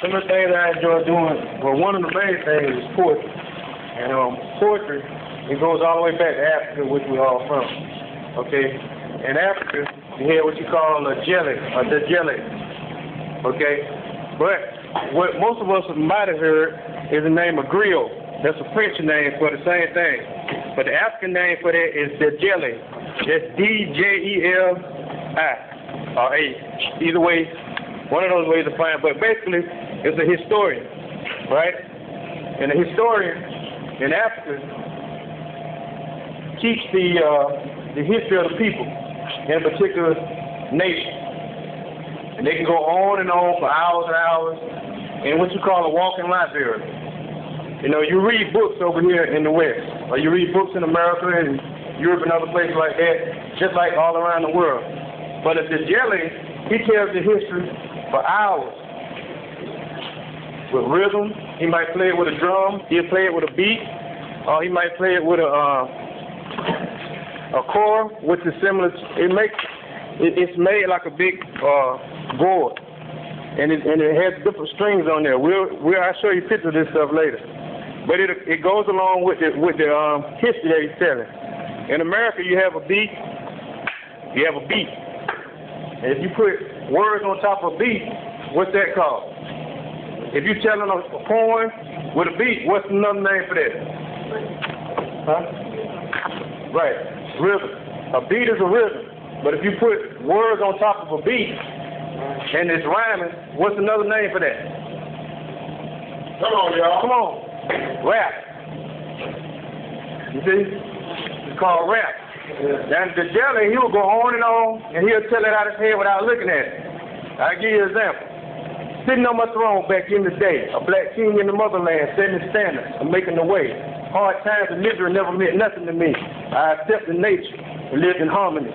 some of the things I enjoy doing, well, one of the main things is poetry. And poetry, it goes all the way back to Africa, which we're all from. Okay? In Africa, you hear what you call a jelly, or the jelly. Okay? But what most of us might have heard is the name of griot. That's a French name for the same thing. But the African name for that is the jelly. That's D-J-E-L-I, or A. Either way, one of those ways to find. But basically, it's a historian, right? And a historian in Africa keeps the history of the people in a particular nation. And they can go on and on for hours and hours in what you call a walking library. You know, you read books over here in the West, or you read books in America and Europe and other places like that, just like all around the world. But at the jelly, he tells the history for hours. With rhythm, he might play it with a drum, he'll play it with a beat, or he might play it with a chord, which is similar. It's made like a big board, and it has different strings on there. I'll show you pictures of this stuff later. But it goes along with the history that he's telling. In America, you have a beat. You have a beat. And if you put words on top of a beat, what's that called? If you're telling a poem with a beat, what's another name for that? Huh? Right. Rhythm. A beat is a rhythm. But if you put words on top of a beat and it's rhyming, what's another name for that? Come on, y'all. Come on. Rap. You see? It's called rap. And the jelly, he will go on, and he'll tell it out of his head without looking at it. I'll give you an example. Sitting on my throne back in the day, a black king in the motherland, setting the standards and making the way. Hard times and misery never meant nothing to me. I accepted nature and lived in harmony.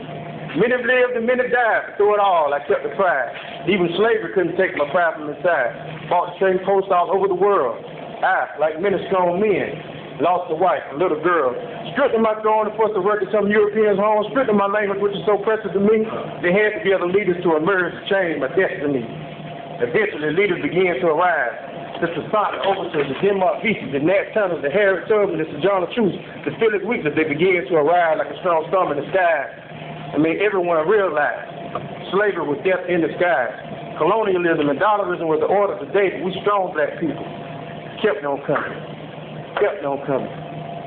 Many have lived and many died, but through it all, I kept the pride. Even slavery couldn't take my pride from inside. Bought the same post all over the world. I, like many strong men, lost a wife, a little girl. Stripping my throne and forced to work at some Europeans' homes, stripping my language, which is so precious to me. They had to be other leaders to emerge to change my destiny. Eventually, leaders began to arise. The Socieies, overseers, the Denmark Beaches, the Nat Tunnels, the Harriet Tubman, the Sojourner Truth, the Philip Wheatley, they began to arise like a strong storm in the sky. I mean, everyone realized slavery was death in disguise. Colonialism and dollarism was the order of the day, but we strong black people kept on coming, kept on coming,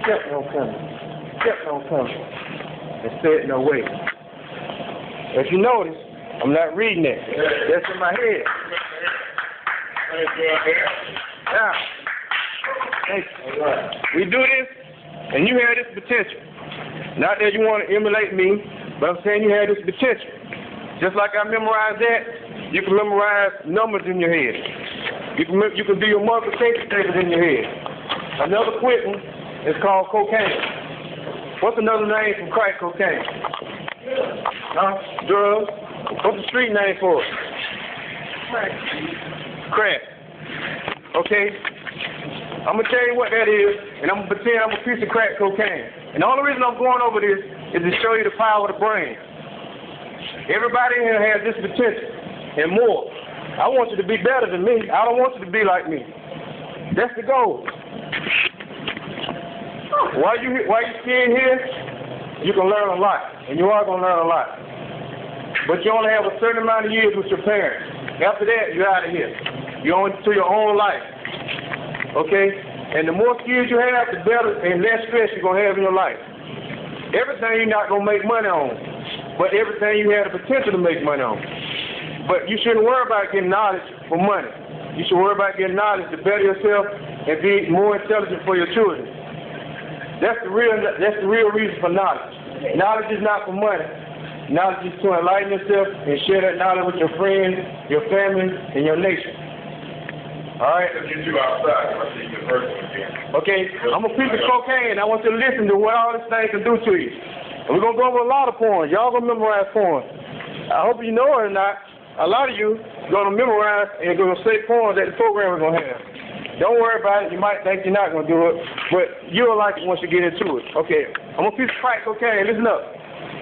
kept on coming, kept on coming, and said no way. If you notice, I'm not reading that. That's in my head. Now, we do this, and you have this potential. Not that you want to emulate me, but I'm saying you have this potential. Just like I memorized that, you can memorize numbers in your head. You can do your multiplication tables in your head. Another quick one is called cocaine. What's another name for crack cocaine? Huh? Drugs. What's the street name for it? Crack. Okay? I'm going to tell you what that is, and I'm going to pretend I'm a piece of crack cocaine. And the only reason I'm going over this is to show you the power of the brain. Everybody here has this potential and more. I want you to be better than me. I don't want you to be like me. That's the goal. While you're still here, you can learn a lot, and you are going to learn a lot. But you only have a certain amount of years with your parents. After that, you're out of here. You're on to your own life. Okay? And the more skills you have, the better and less stress you're going to have in your life. Everything you're not going to make money on, but everything you have the potential to make money on. But you shouldn't worry about getting knowledge for money. You should worry about getting knowledge to better yourself and be more intelligent for your children. That's the real reason for knowledge. Knowledge is not for money. Knowledge is to enlighten yourself and share that knowledge with your friends, your family, and your nation. All right? Let's get you outside. I'll see you the first one again. Okay? I'm a piece of cocaine. I want you to listen to what all this thing can do to you. And we're going to go over a lot of poems. Y'all going to memorize poems. I hope you know it or not. A lot of you going to memorize and going to say poems that the program is going to have. Don't worry about it. You might think you're not going to do it, but you'll like it once you get into it. Okay, I'm a piece of crack cocaine. Listen up.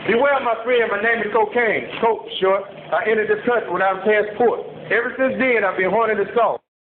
Beware, my friend. My name is Cocaine. Coke, short. I entered this country without a passport. Ever since then, I've been haunting the soul.